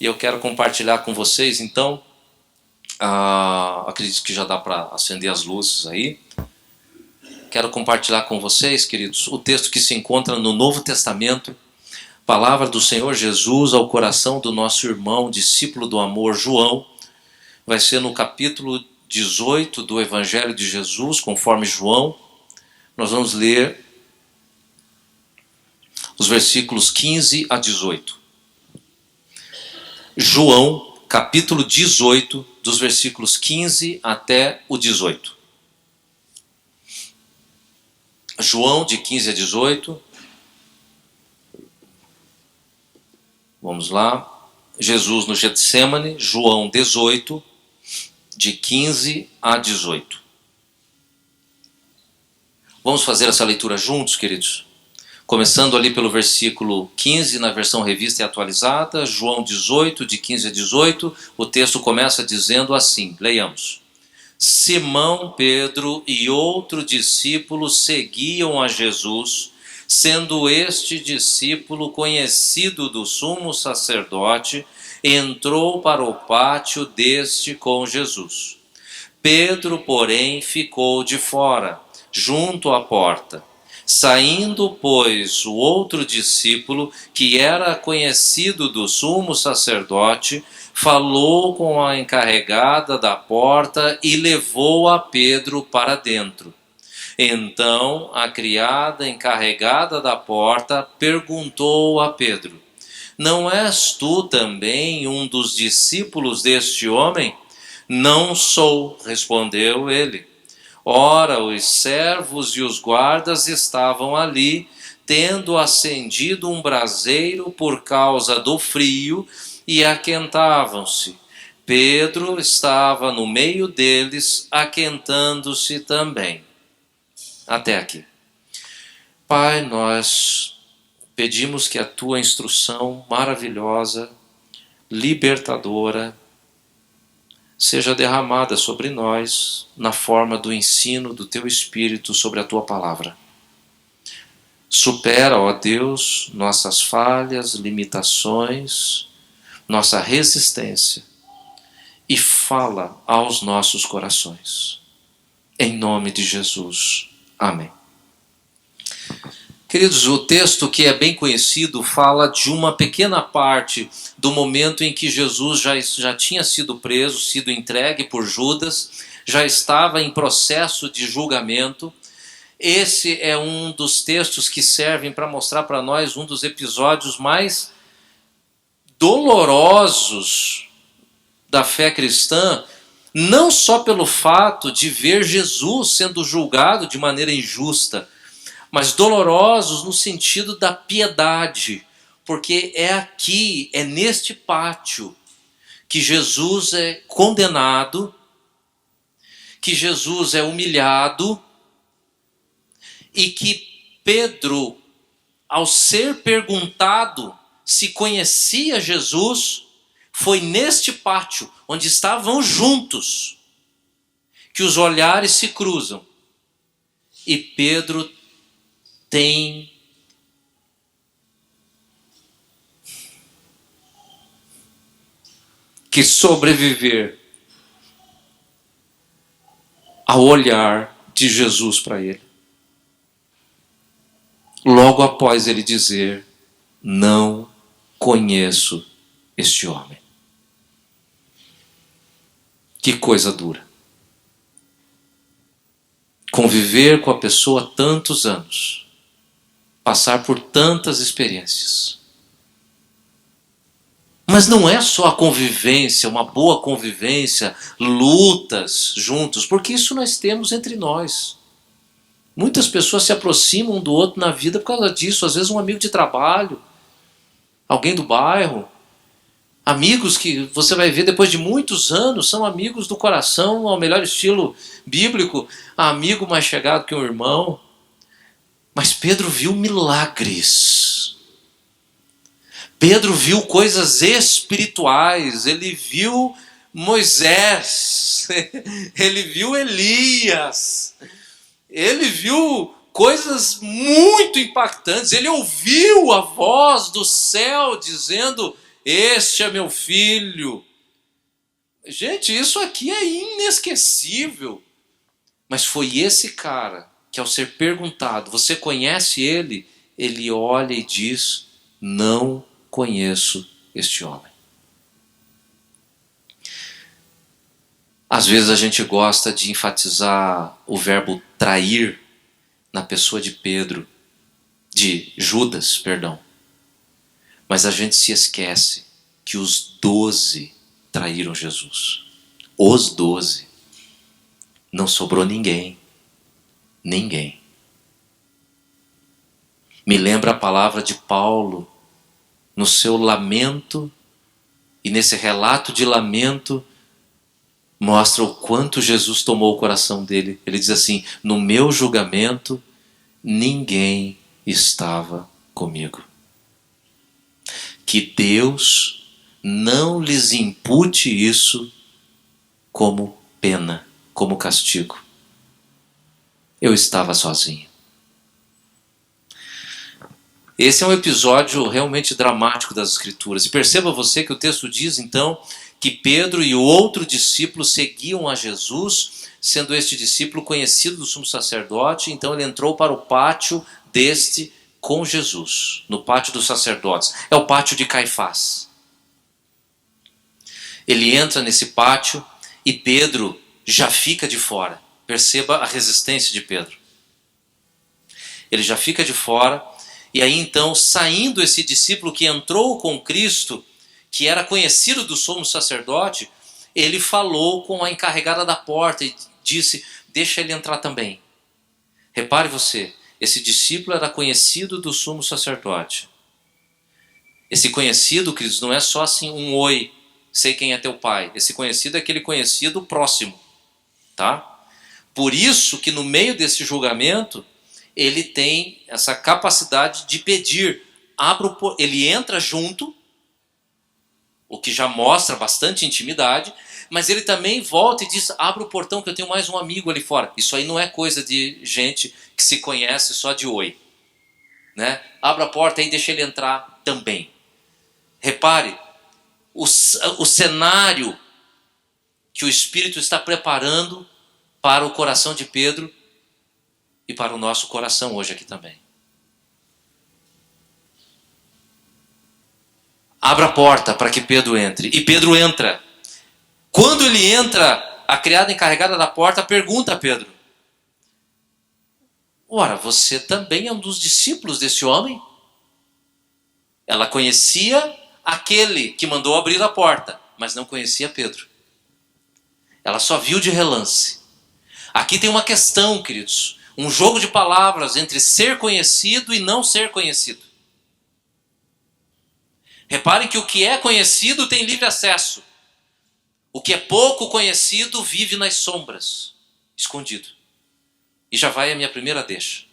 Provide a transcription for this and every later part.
E eu quero compartilhar com vocês, então, acredito que já dá para acender as luzes aí. Quero compartilhar com vocês, queridos, o texto que se encontra no Novo Testamento, palavra do Senhor Jesus ao coração do nosso irmão, discípulo do amor, João. Vai ser no capítulo 18 do Evangelho de Jesus, conforme João. Nós vamos ler os versículos 15 a 18. João, capítulo 18, dos versículos 15 até o 18. João, de 15 a 18. Vamos lá. Jesus no Getsêmani, João 18, de 15 a 18. Vamos fazer essa leitura juntos, queridos? Começando ali pelo versículo 15, na versão revista e atualizada, João 18, de 15 a 18, o texto começa dizendo assim, leiamos. Simão, Pedro e outro discípulo seguiam a Jesus, sendo este discípulo conhecido do sumo sacerdote, entrou para o pátio deste com Jesus. Pedro, porém, ficou de fora, junto à porta. Saindo, pois, o outro discípulo, que era conhecido do sumo sacerdote, falou com a encarregada da porta e levou a Pedro para dentro. Então, a criada encarregada da porta perguntou a Pedro: não és tu também um dos discípulos deste homem? Não sou, respondeu ele. Ora, os servos e os guardas estavam ali, tendo acendido um braseiro por causa do frio, e aquentavam-se. Pedro estava no meio deles, aquentando-se também. Até aqui. Pai, nós pedimos que a tua instrução maravilhosa, libertadora, seja derramada sobre nós na forma do ensino do teu Espírito sobre a tua palavra. Supera, ó Deus, nossas falhas, limitações, nossa resistência e fala aos nossos corações. Em nome de Jesus. Amém. Queridos, o texto que é bem conhecido fala de uma pequena parte do momento em que Jesus já tinha sido preso, sido entregue por Judas, já estava em processo de julgamento. Esse é um dos textos que servem para mostrar para nós um dos episódios mais dolorosos da fé cristã, não só pelo fato de ver Jesus sendo julgado de maneira injusta, mas dolorosos no sentido da piedade, porque é aqui, é neste pátio, que Jesus é condenado, que Jesus é humilhado, e que Pedro, ao ser perguntado se conhecia Jesus, foi neste pátio, onde estavam juntos, que os olhares se cruzam, e Pedro tem que sobreviver ao olhar de Jesus para ele. Logo após ele dizer: não conheço este homem. Que coisa dura. Conviver com a pessoa tantos anos, passar por tantas experiências. Mas não é só a convivência, uma boa convivência, lutas juntos, porque isso nós temos entre nós. Muitas pessoas se aproximam um do outro na vida por causa disso. Às vezes um amigo de trabalho, alguém do bairro, amigos que você vai ver depois de muitos anos, são amigos do coração, ao melhor estilo bíblico, amigo mais chegado que um irmão. Mas Pedro viu milagres. Pedro viu coisas espirituais. Ele viu Moisés. Ele viu Elias. Ele viu coisas muito impactantes. Ele ouviu a voz do céu dizendo: este é meu filho. Gente, isso aqui é inesquecível. Mas foi esse cara que, ao ser perguntado, você conhece ele? Ele olha e diz, não conheço este homem. Às vezes a gente gosta de enfatizar o verbo trair na pessoa de Pedro, de Judas, perdão. Mas a gente se esquece que os 12 traíram Jesus. Os 12. Não sobrou ninguém. Ninguém. Me lembra a palavra de Paulo no seu lamento, e nesse relato de lamento mostra o quanto Jesus tomou o coração dele. Ele diz assim, no meu julgamento ninguém estava comigo. Que Deus não lhes impute isso como pena, como castigo. Eu estava sozinho. Esse é um episódio realmente dramático das Escrituras. E perceba você que o texto diz, então, que Pedro e o outro discípulo seguiam a Jesus, sendo este discípulo conhecido do sumo sacerdote. Então ele entrou para o pátio deste com Jesus, no pátio dos sacerdotes. É o pátio de Caifás. Ele entra nesse pátio e Pedro já fica de fora. Perceba a resistência de Pedro. Ele já fica de fora. E aí então, saindo esse discípulo que entrou com Cristo, que era conhecido do sumo sacerdote, ele falou com a encarregada da porta e disse, deixa ele entrar também. Repare você, esse discípulo era conhecido do sumo sacerdote. Esse conhecido, queridos, não é só assim um oi, sei quem é teu pai. Esse conhecido é aquele conhecido próximo, tá? Por isso que no meio desse julgamento, ele tem essa capacidade de pedir. Ele entra junto, o que já mostra bastante intimidade, mas ele também volta e diz, abra o portão que eu tenho mais um amigo ali fora. Isso aí não é coisa de gente que se conhece só de oi, né? Abra a porta e deixa ele entrar também. Repare, o cenário que o Espírito está preparando para o coração de Pedro e para o nosso coração hoje aqui também. Abra a porta para que Pedro entre. E Pedro entra. Quando ele entra, a criada encarregada da porta pergunta a Pedro, ora, você também é um dos discípulos desse homem? Ela conhecia aquele que mandou abrir a porta, mas não conhecia Pedro. Ela só viu de relance. Aqui tem uma questão, queridos. Um jogo de palavras entre ser conhecido e não ser conhecido. Reparem que o que é conhecido tem livre acesso. O que é pouco conhecido vive nas sombras, escondido. E já vai a minha primeira deixa.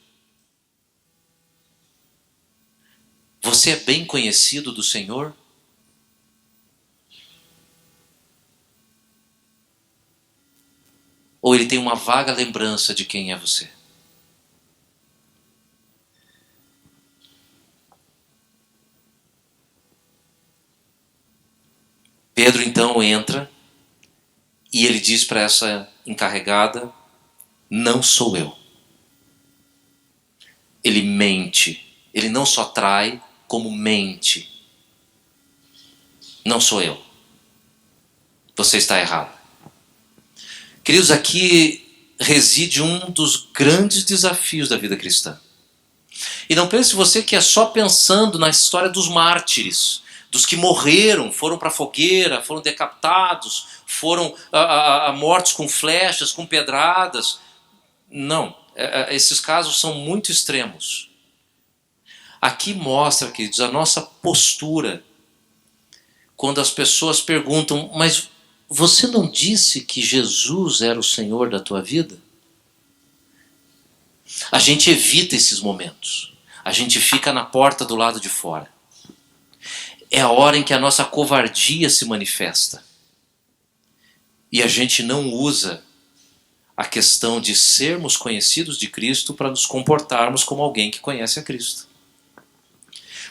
Você é bem conhecido do Senhor? Ou ele tem uma vaga lembrança de quem é você? Pedro então entra e ele diz para essa encarregada, não sou eu. Ele mente. Ele não só trai, como mente. Não sou eu. Você está errado. Queridos, aqui reside um dos grandes desafios da vida cristã. E não pense você que é só pensando na história dos mártires, dos que morreram, foram para a fogueira, foram decapitados, foram mortos com flechas, com pedradas. Não, esses casos são muito extremos. Aqui mostra, queridos, a nossa postura quando as pessoas perguntam, mas você não disse que Jesus era o Senhor da tua vida? A gente evita esses momentos. A gente fica na porta do lado de fora. É a hora em que a nossa covardia se manifesta. E a gente não usa a questão de sermos conhecidos de Cristo para nos comportarmos como alguém que conhece a Cristo.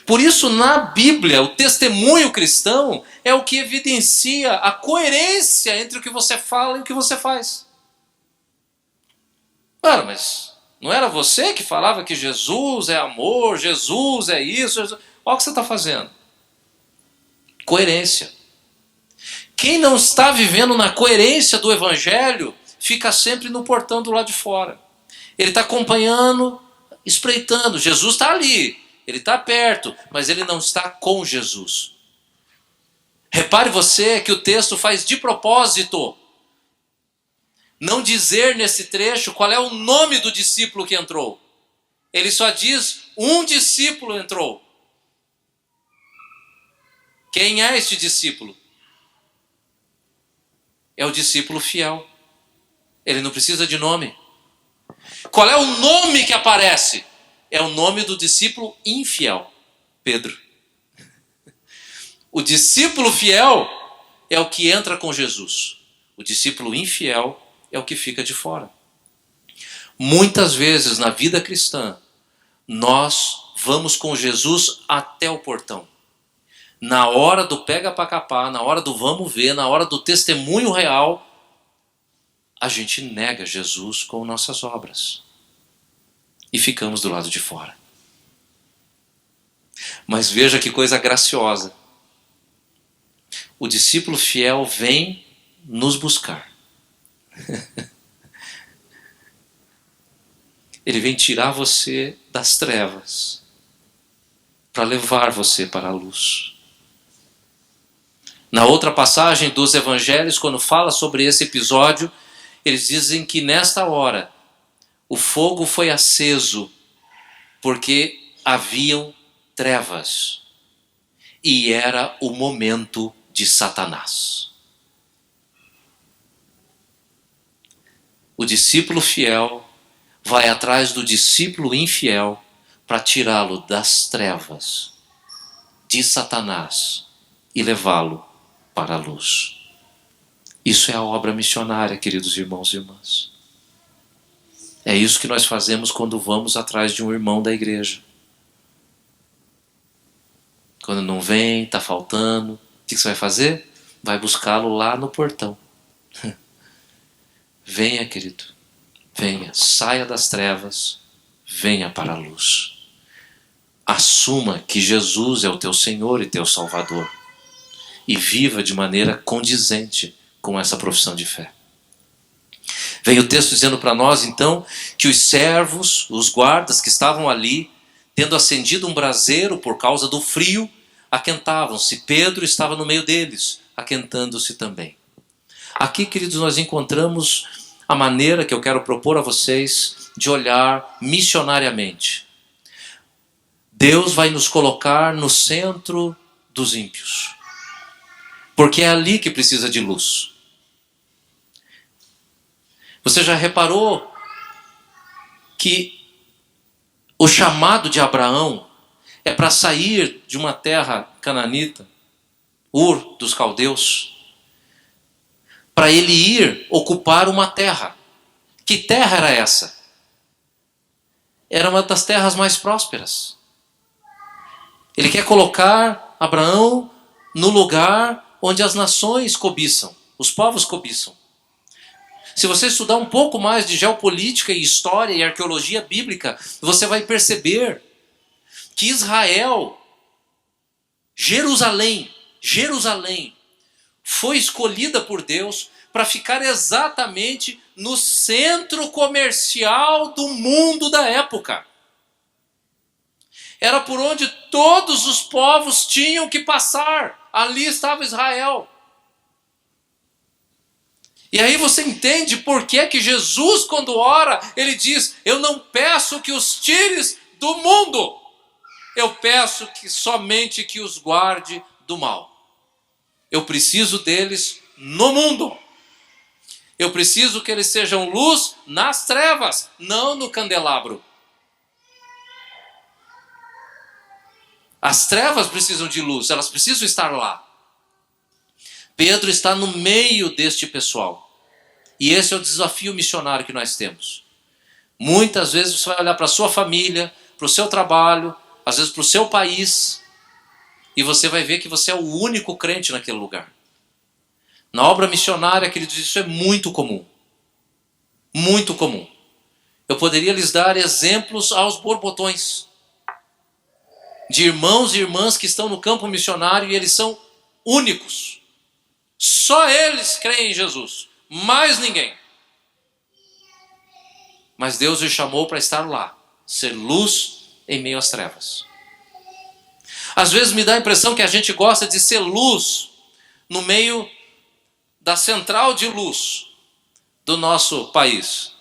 Por isso, na Bíblia, o testemunho cristão é o que evidencia a coerência entre o que você fala e o que você faz. Claro, mas não era você que falava que Jesus é amor, Jesus é isso? Jesus... Olha o que você está fazendo. Coerência. Quem não está vivendo na coerência do Evangelho, fica sempre no portão do lado de fora. Ele está acompanhando, espreitando. Jesus está ali, ele está perto, mas ele não está com Jesus. Repare você que o texto faz de propósito não dizer nesse trecho qual é o nome do discípulo que entrou. Ele só diz: um discípulo entrou. Quem é este discípulo? É o discípulo fiel. Ele não precisa de nome. Qual é o nome que aparece? É o nome do discípulo infiel, Pedro. O discípulo fiel é o que entra com Jesus. O discípulo infiel é o que fica de fora. Muitas vezes na vida cristã, nós vamos com Jesus até o portão. Na hora do pega pra capar, na hora do vamos ver, na hora do testemunho real, a gente nega Jesus com nossas obras. E ficamos do lado de fora. Mas veja que coisa graciosa. O discípulo fiel vem nos buscar. Ele vem tirar você das trevas para levar você para a luz. Na outra passagem dos evangelhos, quando fala sobre esse episódio, eles dizem que nesta hora o fogo foi aceso porque haviam trevas e era o momento de Satanás. O discípulo fiel vai atrás do discípulo infiel para tirá-lo das trevas de Satanás e levá-lo para a luz. Isso é a obra missionária, queridos irmãos e irmãs. É isso que nós fazemos quando vamos atrás de um irmão da igreja. Quando não vem, está faltando, o que você vai fazer? Vai buscá-lo lá no portão. Venha, querido, venha, saia das trevas, venha para a luz. Assuma que Jesus é o teu Senhor e teu Salvador. E viva de maneira condizente com essa profissão de fé. Vem o texto dizendo para nós, então, que os servos, os guardas que estavam ali, tendo acendido um braseiro por causa do frio, aquentavam-se. Pedro estava no meio deles, aquentando-se também. Aqui, queridos, nós encontramos a maneira que eu quero propor a vocês de olhar missionariamente. Deus vai nos colocar no centro dos ímpios. Porque é ali que precisa de luz. Você já reparou que o chamado de Abraão é para sair de uma terra cananita, Ur dos caldeus, para ele ir ocupar uma terra. Que terra era essa? Era uma das terras mais prósperas. Ele quer colocar Abraão no lugar onde as nações cobiçam, os povos cobiçam. Se você estudar um pouco mais de geopolítica e história e arqueologia bíblica, você vai perceber que Israel, Jerusalém, foi escolhida por Deus para ficar exatamente no centro comercial do mundo da época. Era por onde todos os povos tinham que passar. Ali estava Israel. E aí você entende por que Jesus, quando ora, ele diz: eu não peço que os tires do mundo, eu peço que somente que os guarde do mal. Eu preciso deles no mundo. Eu preciso que eles sejam luz nas trevas, não no candelabro. As trevas precisam de luz, elas precisam estar lá. Pedro está no meio deste pessoal. E esse é o desafio missionário que nós temos. Muitas vezes você vai olhar para a sua família, para o seu trabalho, às vezes para o seu país, e você vai ver que você é o único crente naquele lugar. Na obra missionária, queridos, isso é muito comum. Muito comum. Eu poderia lhes dar exemplos aos borbotões de irmãos e irmãs que estão no campo missionário e eles são únicos. Só eles creem em Jesus, mais ninguém. Mas Deus os chamou para estar lá, ser luz em meio às trevas. Às vezes me dá a impressão que a gente gosta de ser luz no meio da central de luz do nosso país.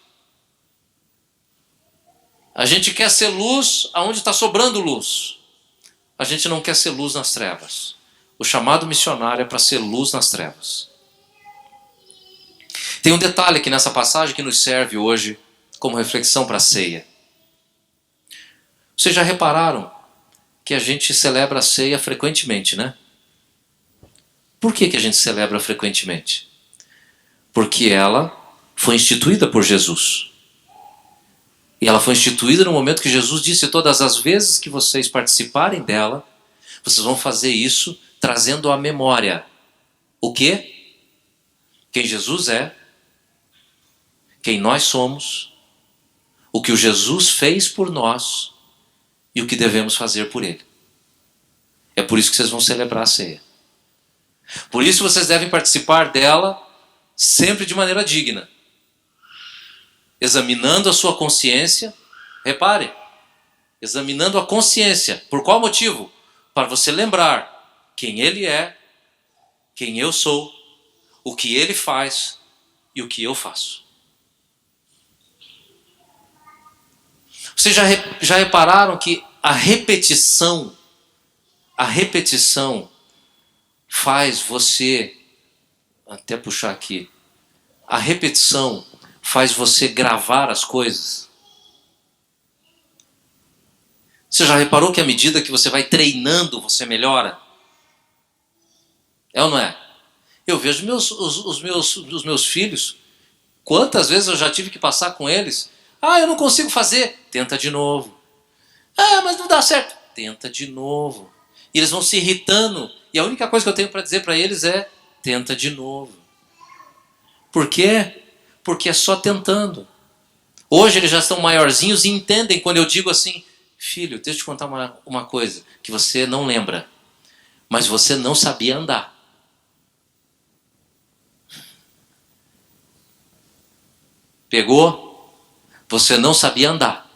A gente quer ser luz aonde está sobrando luz. A gente não quer ser luz nas trevas. O chamado missionário é para ser luz nas trevas. Tem um detalhe aqui nessa passagem que nos serve hoje como reflexão para a ceia. Vocês já repararam que a gente celebra a ceia frequentemente, né? Por que a gente celebra frequentemente? Porque ela foi instituída por Jesus. E ela foi instituída no momento que Jesus disse: todas as vezes que vocês participarem dela, vocês vão fazer isso trazendo à memória o quê? Quem Jesus é, quem nós somos, o que o Jesus fez por nós e o que devemos fazer por ele. É por isso que vocês vão celebrar a ceia. Por isso vocês devem participar dela sempre de maneira digna, examinando a sua consciência. Repare, examinando a consciência. Por qual motivo? Para você lembrar quem ele é, quem eu sou, o que ele faz e o que eu faço. Vocês já repararam que a repetição faz você, até puxar aqui, a repetição faz você gravar as coisas? Você já reparou que à medida que você vai treinando, você melhora? É ou não é? Eu vejo os meus filhos, quantas vezes eu já tive que passar com eles. Eu não consigo fazer. Tenta de novo. Mas não dá certo. Tenta de novo. E eles vão se irritando. E a única coisa que eu tenho para dizer para eles é: tenta de novo. Por quê? Porque é só tentando. Hoje eles já estão maiorzinhos e entendem quando eu digo assim: filho, deixa eu te contar uma coisa que você não lembra. Mas você não sabia andar. Pegou? Você não sabia andar.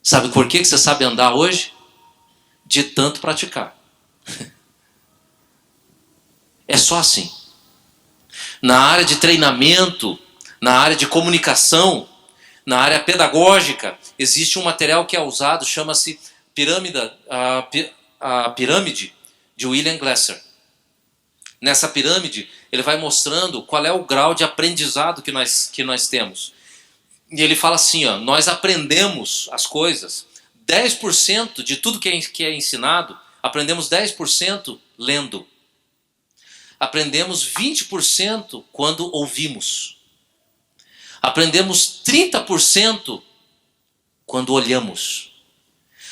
Sabe por que você sabe andar hoje? De tanto praticar. É só assim. Na área de treinamento, na área de comunicação, na área pedagógica, existe um material que é usado, chama-se a pirâmide de William Glasser. Nessa pirâmide, ele vai mostrando qual é o grau de aprendizado que nós temos. E ele fala assim, nós aprendemos as coisas, 10% de tudo que é ensinado, aprendemos 10% lendo. Aprendemos 20% quando ouvimos. Aprendemos 30% quando olhamos.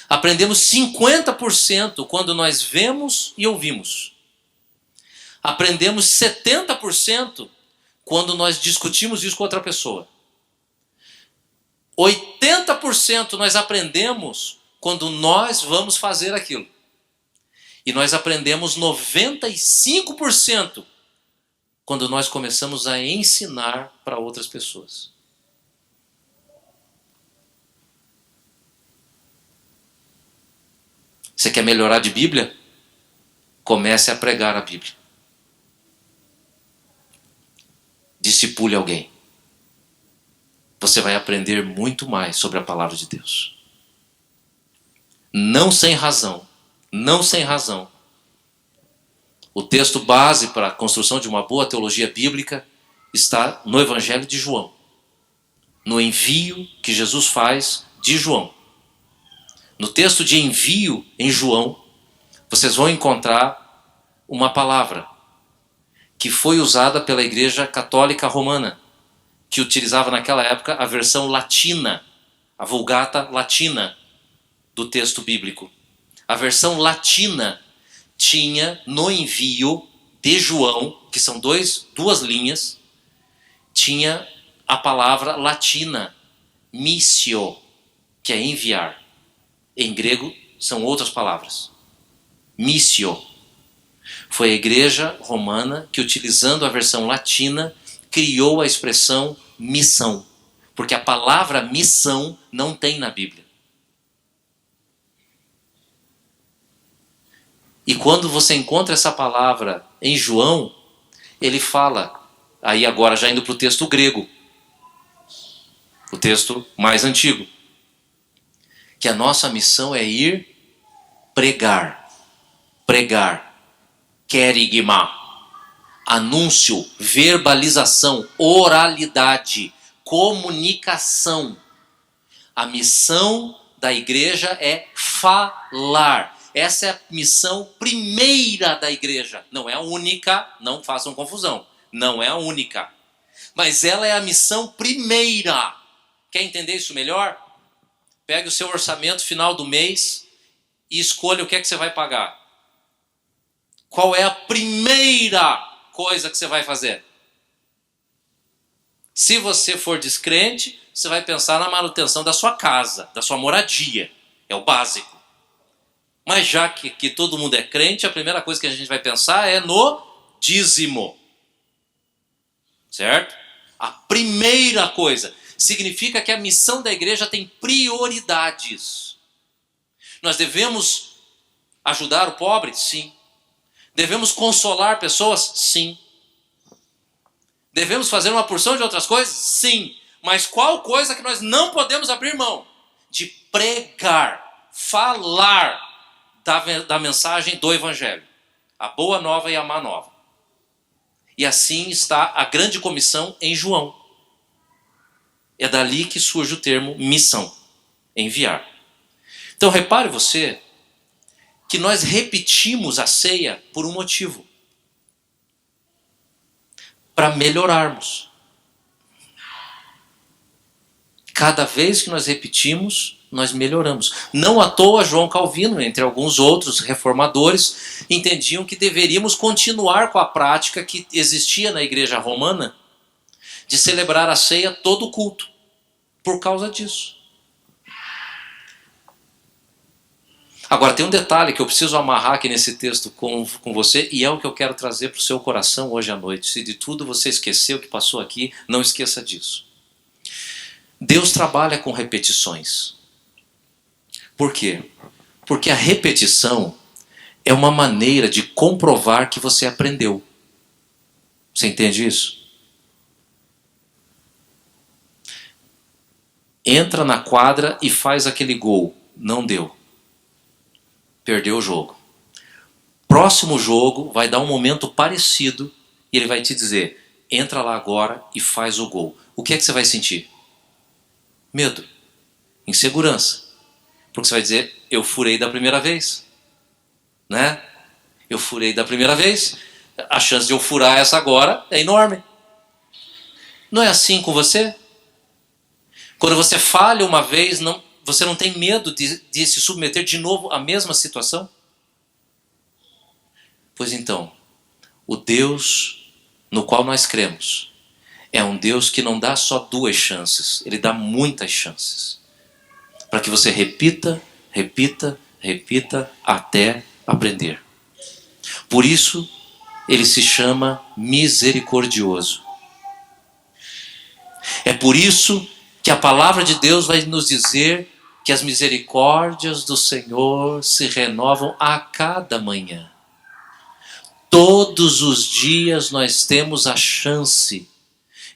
Aprendemos 50% quando nós vemos e ouvimos. Aprendemos 70% quando nós discutimos isso com outra pessoa. 80% nós aprendemos quando nós vamos fazer aquilo. E nós aprendemos 95% quando nós começamos a ensinar para outras pessoas. Você quer melhorar de Bíblia? Comece a pregar a Bíblia. Discipule alguém. Você vai aprender muito mais sobre a palavra de Deus. Não sem razão. Não sem razão. O texto base para a construção de uma boa teologia bíblica está no Evangelho de João. No envio que Jesus faz de João. No texto de envio em João, vocês vão encontrar uma palavra que foi usada pela Igreja Católica Romana, que utilizava naquela época a versão latina, a Vulgata latina do texto bíblico. A versão latina tinha no envio de João, que são duas linhas, tinha a palavra latina, missio, que é enviar. Em grego são outras palavras. Missio. Foi a igreja romana que, utilizando a versão latina, criou a expressão missão. Porque a palavra missão não tem na Bíblia. E quando você encontra essa palavra em João, ele fala, aí agora já indo para o texto grego, o texto mais antigo, que a nossa missão é ir pregar, querigma, anúncio, verbalização, oralidade, comunicação. A missão da igreja é falar. Essa é a missão primeira da igreja. Não é a única, não façam confusão. Não é a única. Mas ela é a missão primeira. Quer entender isso melhor? Pegue o seu orçamento final do mês e escolha o que é que você vai pagar. Qual é a primeira coisa que você vai fazer? Se você for descrente, você vai pensar na manutenção da sua casa, da sua moradia. É o básico. Mas já que todo mundo é crente, a primeira coisa que a gente vai pensar é no dízimo. Certo? A primeira coisa. Significa que a missão da igreja tem prioridades. Nós devemos ajudar o pobre? Sim. Devemos consolar pessoas? Sim. Devemos fazer uma porção de outras coisas? Sim. Mas qual coisa que nós não podemos abrir mão? De pregar, falar da mensagem do Evangelho. A boa nova e a má nova. E assim está a grande comissão em João. É dali que surge o termo missão, enviar. Então repare você que nós repetimos a ceia por um motivo. Para melhorarmos. Cada vez que nós repetimos, nós melhoramos. Não à toa João Calvino, entre alguns outros reformadores, entendiam que deveríamos continuar com a prática que existia na igreja romana de celebrar a ceia todo culto. Por causa disso. Agora tem um detalhe que eu preciso amarrar aqui nesse texto com você, e é o que eu quero trazer para o seu coração hoje à noite. Se de tudo você esqueceu o que passou aqui, não esqueça disso. Deus trabalha com repetições. Por quê? Porque a repetição é uma maneira de comprovar que você aprendeu. Você entende isso? Entra na quadra e faz aquele gol. Não deu. Perdeu o jogo. Próximo jogo vai dar um momento parecido e ele vai te dizer, entra lá agora e faz o gol. O que é que você vai sentir? Medo. Insegurança. Porque você vai dizer, eu furei da primeira vez. Né? Eu furei da primeira vez. A chance de eu furar essa agora é enorme. Não é assim com você? Quando você falha uma vez, você não tem medo de se submeter de novo à mesma situação? Pois então, o Deus no qual nós cremos é um Deus que não dá só 2 chances, Ele dá muitas chances. Para que você repita até aprender. Por isso, Ele se chama misericordioso. É por isso que a palavra de Deus vai nos dizer que as misericórdias do Senhor se renovam a cada manhã. Todos os dias nós temos a chance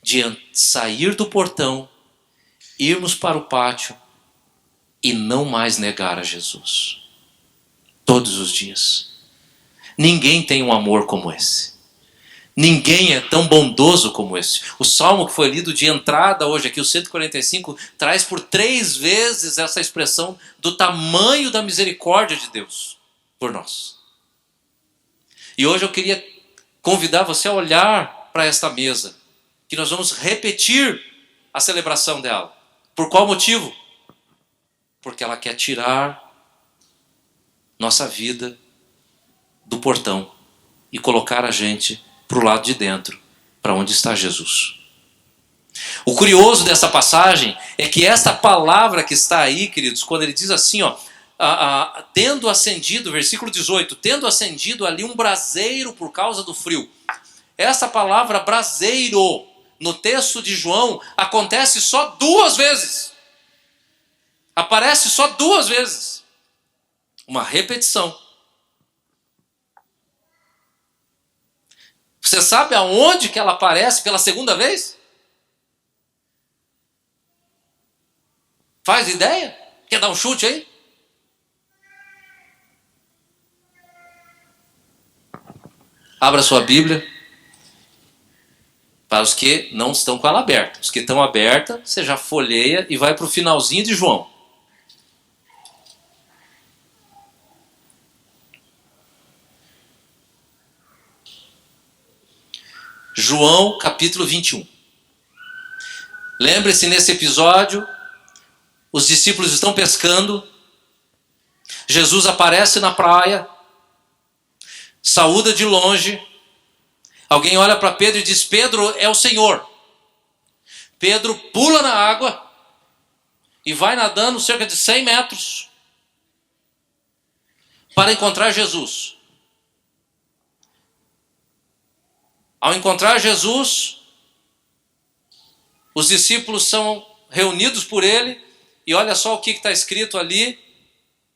de sair do portão, irmos para o pátio e não mais negar a Jesus. Todos os dias. Ninguém tem um amor como esse. Ninguém é tão bondoso como esse. O salmo que foi lido de entrada hoje aqui, o 145, traz por 3 vezes essa expressão do tamanho da misericórdia de Deus por nós. E hoje eu queria convidar você a olhar para esta mesa, que nós vamos repetir a celebração dela. Por qual motivo? Porque ela quer tirar nossa vida do portão e colocar a gente para o lado de dentro, para onde está Jesus. O curioso dessa passagem é que essa palavra que está aí, queridos, quando ele diz assim, ó, tendo acendido, versículo 18, tendo acendido ali um braseiro por causa do frio. Essa palavra braseiro, no texto de João, acontece só 2 vezes. Aparece só 2 vezes. Uma repetição. Você sabe aonde que ela aparece pela segunda vez? Faz ideia? Quer dar um chute aí? Abra sua Bíblia. Para os que não estão com ela aberta. Os que estão aberta, você já folheia e vai para o finalzinho de João. João capítulo 21. Lembre-se, nesse episódio, os discípulos estão pescando, Jesus aparece na praia, saúda de longe, alguém olha para Pedro e diz: Pedro, é o Senhor. Pedro pula na água e vai nadando cerca de 100 metros para encontrar Jesus. Ao encontrar Jesus, os discípulos são reunidos por ele, e olha só o que está escrito ali,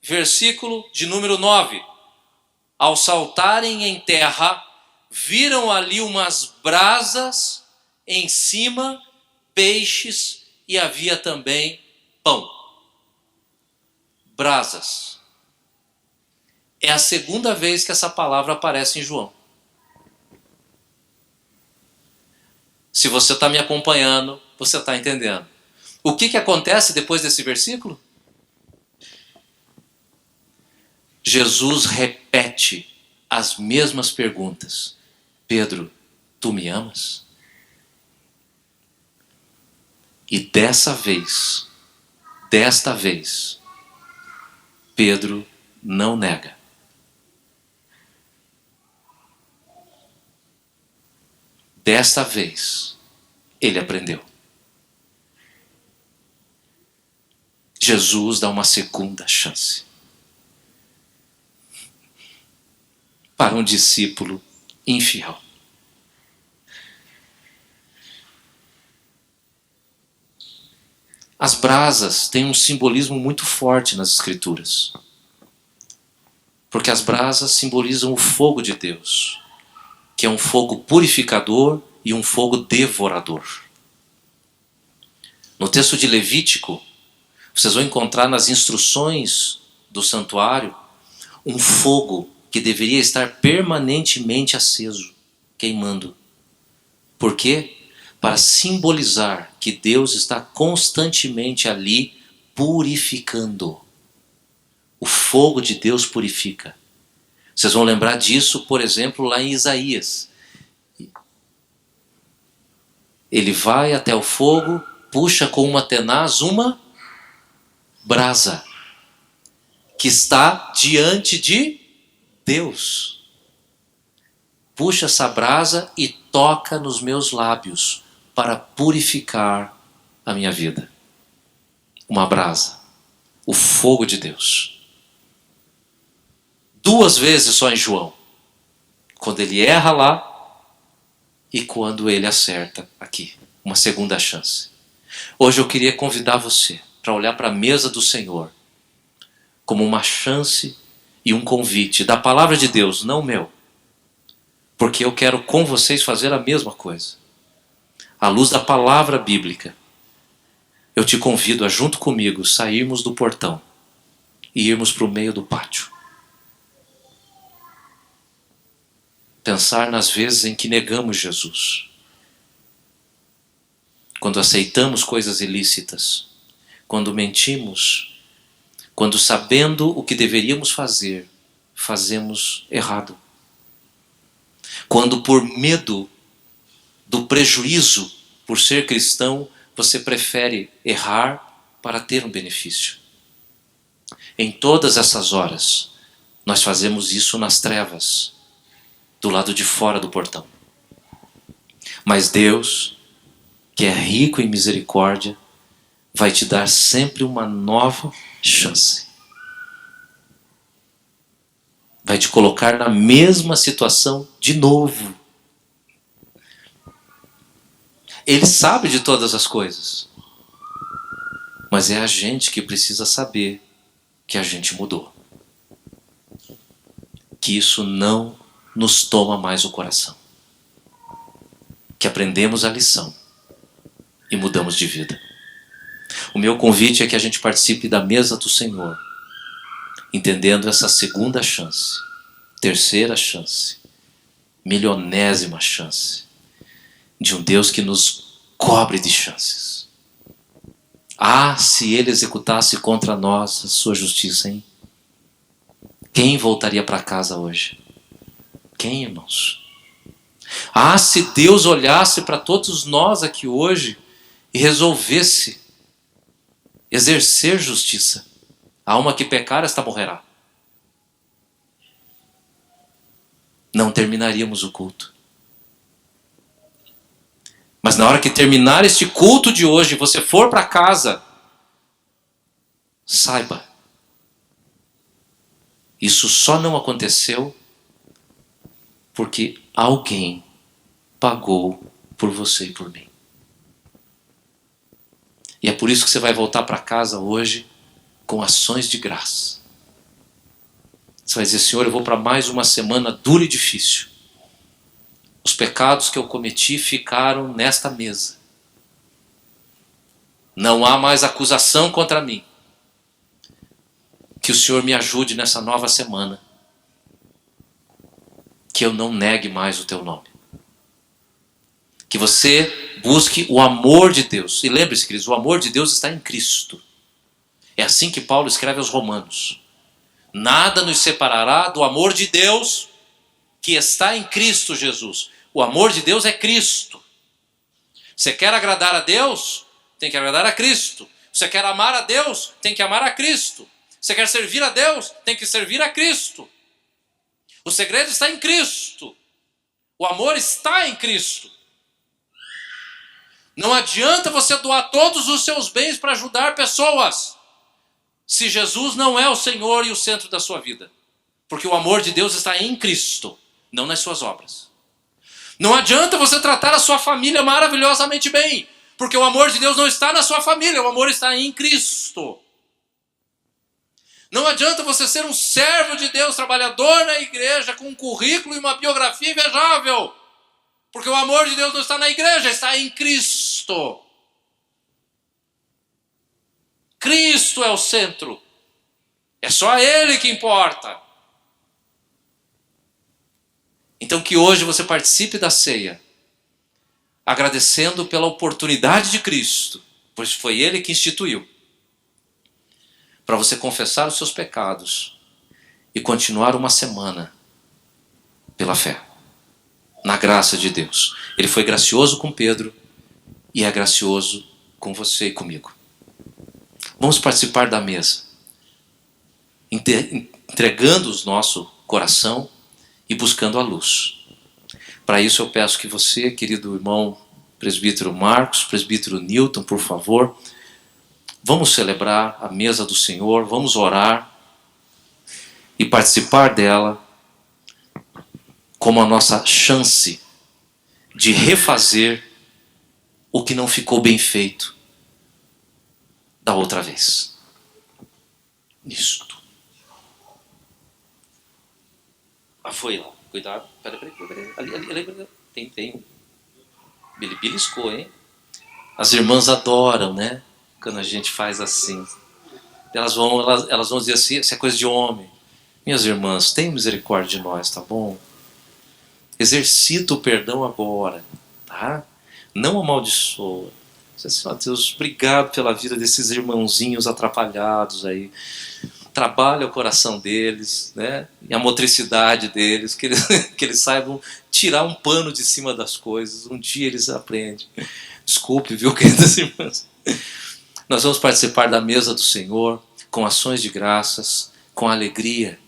versículo de número 9. Ao saltarem em terra, viram ali umas brasas, em cima peixes, e havia também pão. Brasas. É a segunda vez que essa palavra aparece em João. Se você está me acompanhando, você está entendendo. O que acontece depois desse versículo? Jesus repete as mesmas perguntas. Pedro, tu me amas? E desta vez, Pedro não nega. Desta vez, ele aprendeu. Jesus dá uma segunda chance para um discípulo infiel. As brasas têm um simbolismo muito forte nas Escrituras, porque as brasas simbolizam o fogo de Deus, que é um fogo purificador e um fogo devorador. No texto de Levítico, vocês vão encontrar nas instruções do santuário um fogo que deveria estar permanentemente aceso, queimando. Por quê? Para simbolizar que Deus está constantemente ali purificando. O fogo de Deus purifica. Vocês vão lembrar disso, por exemplo, lá em Isaías. Ele vai até o fogo, puxa com uma tenaz uma brasa que está diante de Deus. Puxa essa brasa e toca nos meus lábios para purificar a minha vida. Uma brasa, o fogo de Deus. 2 vezes só em João, quando ele erra lá e quando ele acerta aqui, uma segunda chance. Hoje eu queria convidar você para olhar para a mesa do Senhor como uma chance e um convite da palavra de Deus, não meu, porque eu quero com vocês fazer a mesma coisa. À luz da palavra bíblica, eu te convido a, junto comigo, sairmos do portão e irmos para o meio do pátio. Pensar nas vezes em que negamos Jesus. Quando aceitamos coisas ilícitas. Quando mentimos. Quando, sabendo o que deveríamos fazer, fazemos errado. Quando, por medo do prejuízo por ser cristão, você prefere errar para ter um benefício. Em todas essas horas, Nós fazemos isso nas trevas, do lado de fora do portão. Mas Deus, que é rico em misericórdia, vai te dar sempre uma nova chance. Vai te colocar na mesma situação de novo. Ele sabe de todas as coisas. Mas é a gente que precisa saber que a gente mudou. Que isso não nos toma mais o coração. Que aprendemos a lição e mudamos de vida. O meu convite é que a gente participe da mesa do Senhor, entendendo essa segunda chance, terceira chance, milionésima chance, de um Deus que nos cobre de chances. Ah, se Ele executasse contra nós a sua justiça, hein? Quem voltaria para casa hoje? Quem, irmãos? Ah, se Deus olhasse para todos nós aqui hoje e resolvesse exercer justiça. A alma que pecar, esta morrerá. Não terminaríamos o culto. Mas na hora que terminar este culto de hoje, você for para casa, saiba, isso só não aconteceu porque alguém pagou por você e por mim. E é por isso que você vai voltar para casa hoje com ações de graça. Você vai dizer: Senhor, eu vou para mais uma semana dura e difícil. Os pecados que eu cometi ficaram nesta mesa. Não há mais acusação contra mim. Que o Senhor me ajude nessa nova semana. Que eu não negue mais o teu nome. Que você busque o amor de Deus. E lembre-se, queridos, o amor de Deus está em Cristo. É assim que Paulo escreve aos Romanos. Nada nos separará do amor de Deus que está em Cristo Jesus. O amor de Deus é Cristo. Você quer agradar a Deus? Tem que agradar a Cristo. Você quer amar a Deus? Tem que amar a Cristo. Você quer servir a Deus? Tem que servir a Cristo. O segredo está em Cristo. O amor está em Cristo. Não adianta você doar todos os seus bens para ajudar pessoas, se Jesus não é o Senhor e o centro da sua vida. Porque o amor de Deus está em Cristo, não nas suas obras. Não adianta você tratar a sua família maravilhosamente bem, porque o amor de Deus não está na sua família, o amor está em Cristo. Não adianta você ser um servo de Deus, trabalhador na igreja, com um currículo e uma biografia invejável, porque o amor de Deus não está na igreja, está em Cristo. Cristo é o centro. É só Ele que importa. Então que hoje você participe da ceia, agradecendo pela oportunidade de Cristo, pois foi Ele que instituiu, para você confessar os seus pecados e continuar uma semana pela fé, na graça de Deus. Ele foi gracioso com Pedro e é gracioso com você e comigo. Vamos participar da mesa, entregando o nosso coração e buscando a luz. Para isso eu peço que você, querido irmão presbítero Marcos, presbítero Newton, por favor, vamos celebrar a mesa do Senhor, vamos orar e participar dela como a nossa chance de refazer o que não ficou bem feito da outra vez. Isto. Ah, foi lá. Cuidado. Peraí. Ali. Tem. Ele beliscou, hein? As irmãs adoram, né? Quando a gente faz assim. Elas vão dizer assim: isso é coisa de homem. Minhas irmãs, tenham misericórdia de nós, tá bom? Exercita o perdão agora, tá? Não amaldiçoa. Senhor Deus, obrigado pela vida desses irmãozinhos atrapalhados aí. Trabalha o coração deles, né? E a motricidade deles, que eles saibam tirar um pano de cima das coisas. Um dia eles aprendem. Desculpe, viu, queridas irmãs? Nós vamos participar da mesa do Senhor com ações de graças, com alegria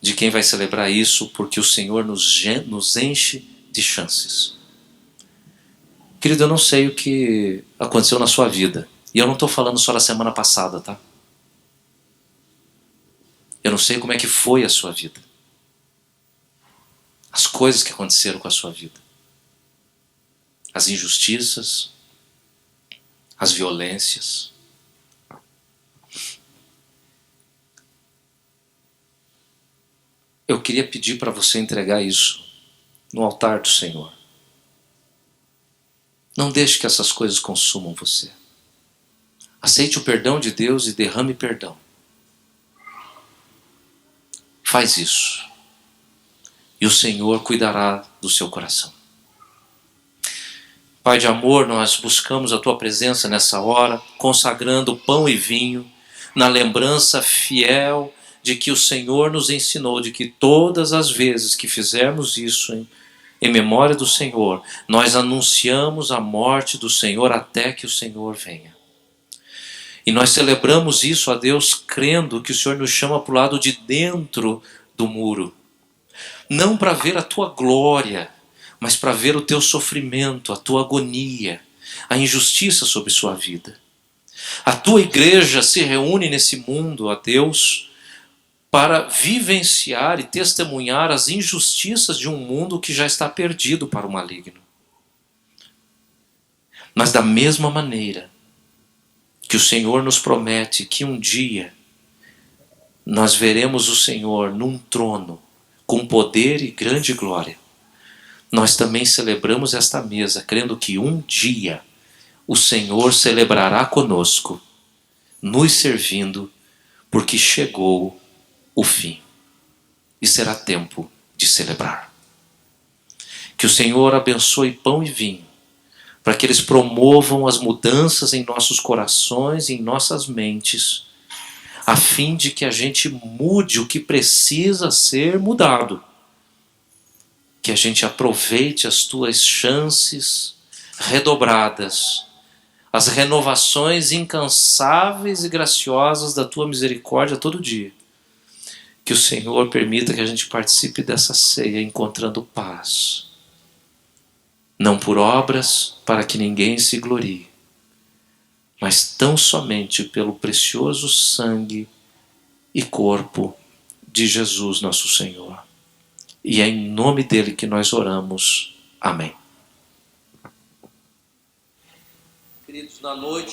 de quem vai celebrar isso, porque o Senhor nos enche de chances. Querido, eu não sei o que aconteceu na sua vida. E eu não estou falando só da semana passada, tá? Eu não sei como é que foi a sua vida. As coisas que aconteceram com a sua vida. As injustiças, as violências. Eu queria pedir para você entregar isso no altar do Senhor. Não deixe que essas coisas consumam você. Aceite o perdão de Deus e derrame perdão. Faz isso. E o Senhor cuidará do seu coração. Pai de amor, nós buscamos a Tua presença nessa hora, consagrando pão e vinho, na lembrança fiel de que o Senhor nos ensinou, de que todas as vezes que fizermos isso em memória do Senhor, nós anunciamos a morte do Senhor até que o Senhor venha. E nós celebramos isso a Deus crendo que o Senhor nos chama para o lado de dentro do muro. Não para ver a Tua glória, mas para ver o Teu sofrimento, a Tua agonia, a injustiça sobre sua vida. A Tua igreja se reúne nesse mundo, a Deus, para vivenciar e testemunhar as injustiças de um mundo que já está perdido para o maligno. Mas da mesma maneira que o Senhor nos promete que um dia nós veremos o Senhor num trono com poder e grande glória, nós também celebramos esta mesa, crendo que um dia o Senhor celebrará conosco, nos servindo, porque chegou o fim. E será tempo de celebrar. Que o Senhor abençoe pão e vinho, para que eles promovam as mudanças em nossos corações e em nossas mentes, a fim de que a gente mude o que precisa ser mudado. Que a gente aproveite as Tuas chances redobradas, as renovações incansáveis e graciosas da Tua misericórdia todo dia. Que o Senhor permita que a gente participe dessa ceia encontrando paz. Não por obras, para que ninguém se glorie, mas tão somente pelo precioso sangue e corpo de Jesus nosso Senhor. E é em nome dele que nós oramos. Amém. Queridos, na noite